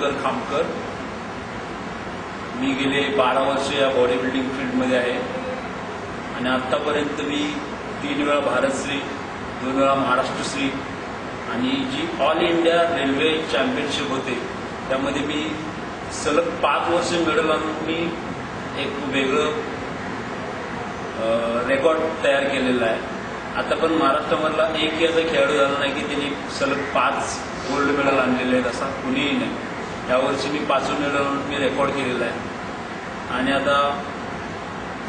दिवाकर खामकर। मी गेले 12 वर्ष या बॉडी बिल्डिंग फील्डमध्ये आहे आणि आत्तापर्यंत मी 3 वेळा भारतश्री, 2 वेळा महाराष्ट्रश्री आणि जी ऑल इंडिया रेल्वे चॅम्पियनशिप होते त्यामध्ये मी सलग 5 वर्ष मेडल आणून मी एक वेगळं रेकॉर्ड तयार केलेला आहे। आता पण महाराष्ट्रामधला एकही असा खेळाडू झाला नाही की त्यांनी सलग 5 गोल्ड मेडल आणलेले आहेत असा कुणीही नाही। यावर्षी मी 5वं मेडल आणून मी रेकॉर्ड केलेला आहे आणि आता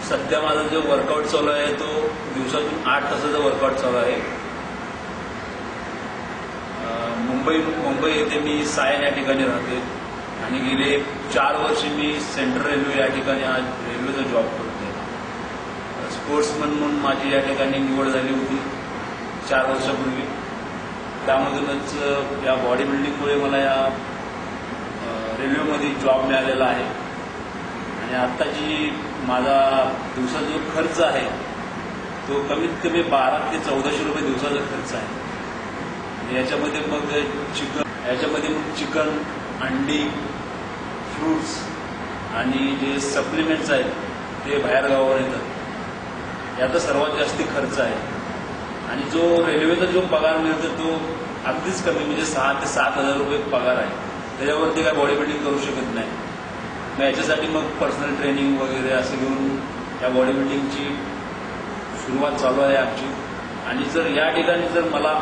सध्या माझा जो वर्कआउट चालू आहे तो दिवसातून 8 तासाचा वर्कआउट चालू आहे। मुंबई येथे मी सायन या ठिकाणी राहते आणि गेले 4 वर्ष मी सेंट्रल रेल्वे या ठिकाणी आज रेल्वेचा जॉब करतो। स्पोर्ट्समन म्हणून माझी या ठिकाणी निवड झाली होती 4 वर्षापूर्वी। त्यामधूनच या बॉडी बिल्डिंगमुळे मला या रेल्वेमध्ये जॉब मिळालेला आहे आणि आत्ता जी माझा दिवसाचा जो खर्च आहे तो कमीत कमी 1200 ते 1400 रुपये दिवसाचा खर्च आहे। याच्यामध्ये मग चिकन, अंडी, फ्रूट्स आणि जे सप्लिमेंट्स आहेत ते बाहेर गावावर येतात, याचा सर्वात जास्ती खर्च आहे। आणि जो रेल्वेचा जो पगार मिळतो तो अगदीच कमी, म्हणजे 6 ते 7 हजार रुपये पगार आहे। त्याच्यावरती काय बॉडी बिल्डिंग करू शकत नाही। मग याच्यासाठी मग पर्सनल ट्रेनिंग वगैरे असं घेऊन या बॉडी बिल्डिंगची सुरुवात चालू आहे आमची। आणि जर या ठिकाणी जर मला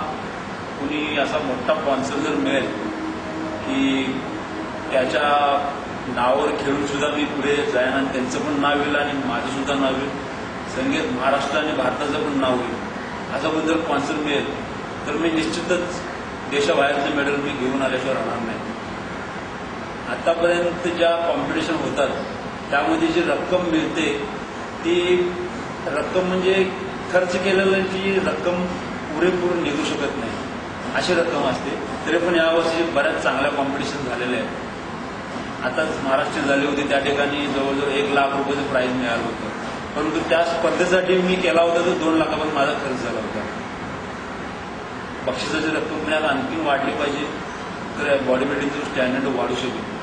कुणी असा मोठा स्पॉन्सर जर मिळेल की त्याच्या नावावर खेळून सुद्धा मी पुढे जाईन आणि त्यांचं पण नाव येईल आणि माझं सुद्धा नाव येईल, संगीत महाराष्ट्र आणि भारताचं पण नाव होईल, असं पण जर स्पॉन्सर मिळेल तर मी निश्चितच देशाबाहेरचे मेडल मी घेऊन आल्याशिवाय राहणार नाही। आतापर्यंत ज्या कॉम्पिटिशन होतात त्यामध्ये जी रक्कम मिळते ती रक्कम म्हणजे खर्च केलेल्याची रक्कम पुरेपूर निघू शकत नाही अशी रक्कम असते। तरी पण यावर्षी बऱ्याच चांगल्या कॉम्पिटिशन झालेल्या आहेत। आताच महाराष्ट्र झाली होती त्या ठिकाणी जवळजवळ 1 लाख रुपयाचं प्राईज मिळालं होतं, परंतु त्या स्पर्धेसाठी मी केला होता तर 2 लाखापर्यंत माझा खर्च झाला होता। बक्षिसाची रक्कम मिळायला आणखी वाढली पाहिजे तर बॉडी बिल्डिंगचं स्टँडर्ड वाढू शकेल।